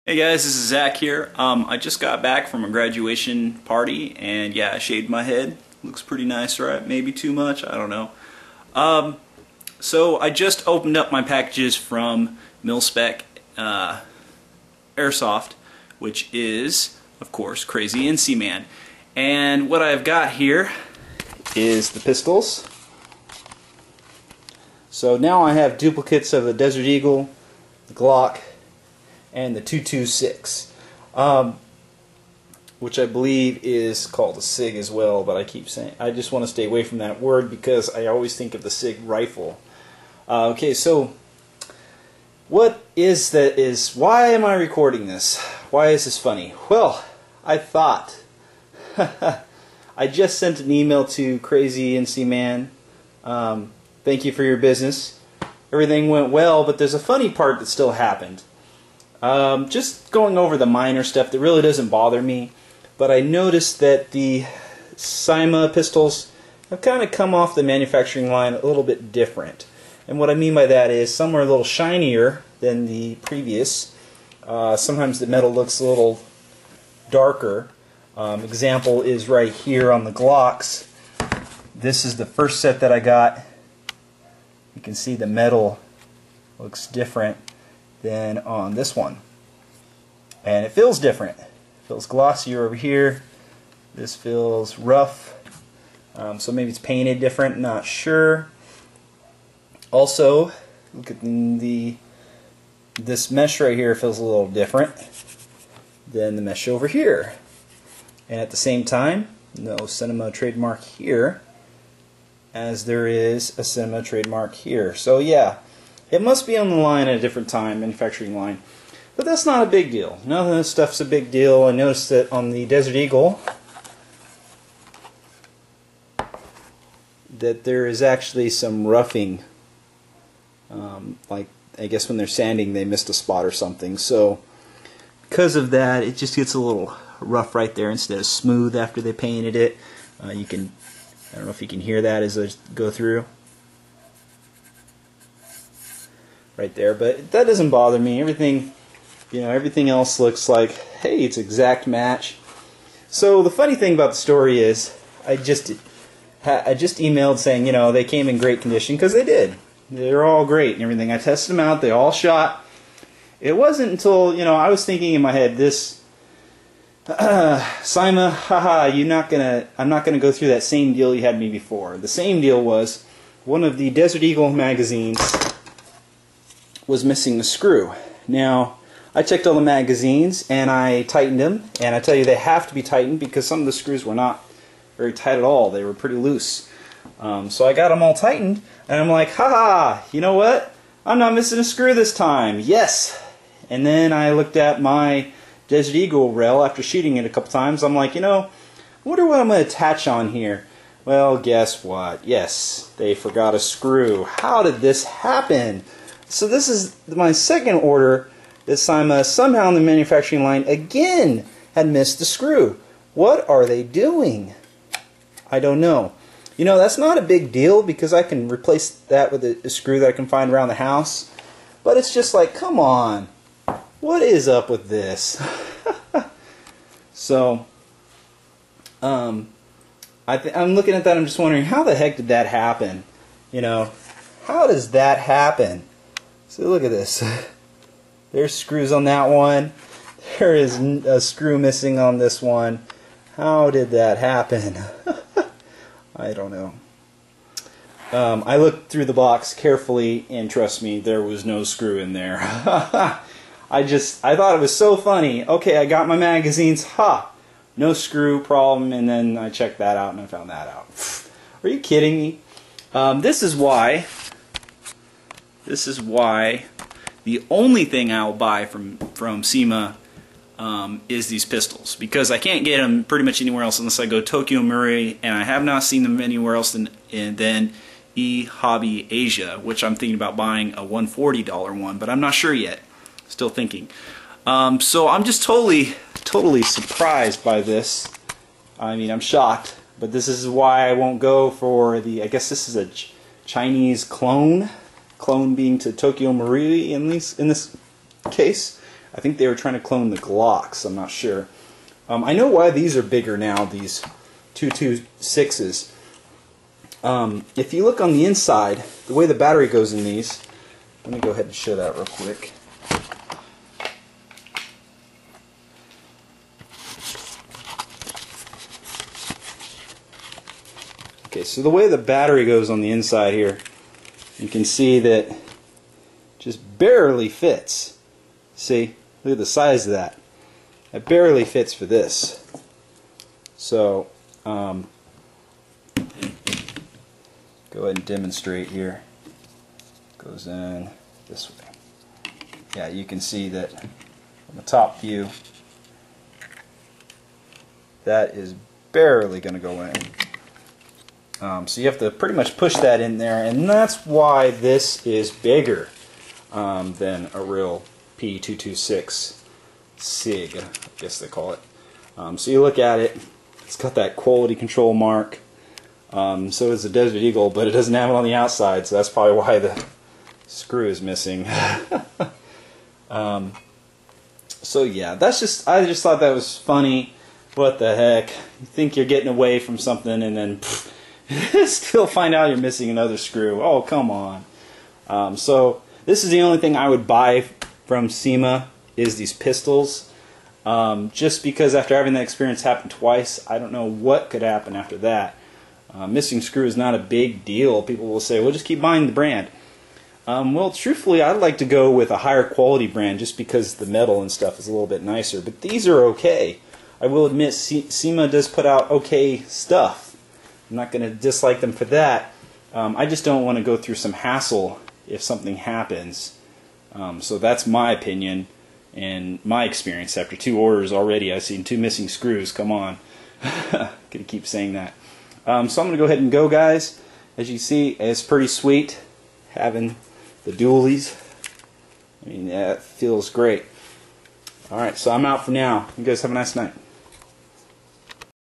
Hey guys, this is Zach here. I just got back from a graduation party and yeah, I shaved my head. Looks pretty nice, right? Maybe too much, I don't know. So I just opened up my packages from Mil-Spec Airsoft, which is, of course, Crazy NC Man. And what I've got here is the pistols. So now I have duplicates of the Desert Eagle, the Glock, and the 226, which I believe is called a SIG as well, but I keep saying, I just want to stay away from that word because I always think of the SIG rifle. Okay, so what is that why am I recording this? Why is this funny? Well, I thought, I just sent an email to Crazy NC Man, thank you for your business. Everything went well, but there's a funny part that still happened. Just going over the minor stuff that really doesn't bother me, but I noticed that the CYMA pistols have kind of come off the manufacturing line a little bit different. And what I mean by that is some are a little shinier than the previous. Sometimes the metal looks a little darker. Example is right here on the Glocks. This is the first set that I got. You can see the metal looks different than on this one, and it feels different. It feels glossier over here. This feels rough, so maybe it's painted different, not sure. Also, look at this mesh right here feels a little different than the mesh over here, and at the same time, no CYMA trademark here as there is a CYMA trademark here. So yeah, it must be on the line at a different time, manufacturing line. But that's not a big deal. None of this stuff's a big deal. I noticed that on the Desert Eagle that there is actually some roughing. Like, I guess when they're sanding they missed a spot or something. So because of that, it just gets a little rough right there instead of smooth after they painted it. You can, I don't know if you can hear that as I go through. Right there, but that doesn't bother me. Everything, everything else looks like, hey, it's exact match. So the funny thing about the story is, I just emailed saying, they came in great condition, because they did. They're all great and everything. I tested them out. They all shot. It wasn't until I was thinking in my head, this CYMA, haha, I'm not gonna go through that same deal you had me before. The same deal was one of the Desert Eagle magazines was missing the screw. Now, I checked all the magazines and I tightened them, and I tell you they have to be tightened because some of the screws were not very tight at all. They were pretty loose. So I got them all tightened and I'm like, haha, you know what? I'm not missing a screw this time. Yes! And then I looked at my Desert Eagle rail after shooting it a couple times. I'm like, I wonder what I'm going to attach on here. Well, guess what? Yes, they forgot a screw. How did this happen? So this is my second order that CYMA somehow in the manufacturing line again had missed the screw. What are they doing? I don't know. That's not a big deal because I can replace that with a screw that I can find around the house. But it's just like, come on. What is up with this? So, I'm looking at that, I'm just wondering, how the heck did that happen? How does that happen? So look at this. There's screws on that one. There is a screw missing on this one. How did that happen? I don't know. I looked through the box carefully, and trust me, there was no screw in there. I thought it was so funny. Okay, I got my magazines. No screw problem, and then I checked that out and I found that out. Are you kidding me? This is why the only thing I'll buy from CYMA is these pistols, because I can't get them pretty much anywhere else unless I go Tokyo Marui, and I have not seen them anywhere else than eHobby Asia, which I'm thinking about buying a $140 one, but I'm not sure yet. Still thinking. So I'm just totally surprised by this. I mean, I'm shocked, but this is why I won't go for the, I guess this is a Chinese clone being to Tokyo Marui in this case. I think they were trying to clone the Glocks. I'm not sure. I know why these are bigger now, these 226s. If you look on the inside, the way the battery goes in these, let me go ahead and show that real quick. Okay, so the way the battery goes on the inside here, you can see that it just barely fits. See, look at the size of that. It barely fits for this. So, go ahead and demonstrate here. Goes in this way. Yeah, you can see that from the top view, that is barely going to go in. So you have to pretty much push that in there, and that's why this is bigger than a real P226 SIG, I guess they call it. So you look at it, it's got that quality control mark. So does the Desert Eagle, but it doesn't have it on the outside, so that's probably why the screw is missing. So yeah, I just thought that was funny. What the heck? You think you're getting away from something, and then still find out you're missing another screw. Oh, come on. So this is the only thing I would buy from CYMA, is these pistols. Just because after having that experience happen twice, I don't know what could happen after that. Missing screw is not a big deal. People will say, well, just keep buying the brand. Well, truthfully, I'd like to go with a higher quality brand just because the metal and stuff is a little bit nicer. But these are okay. I will admit, CYMA does put out okay stuff. I'm not going to dislike them for that. I just don't want to go through some hassle if something happens. So that's my opinion and my experience. After 2 orders already, I've seen 2 missing screws. Come on. Gonna keep saying that. So I'm going to go ahead and go, guys. As you see, it's pretty sweet having the dualies. I mean, yeah, it feels great. Alright, so I'm out for now. You guys have a nice night.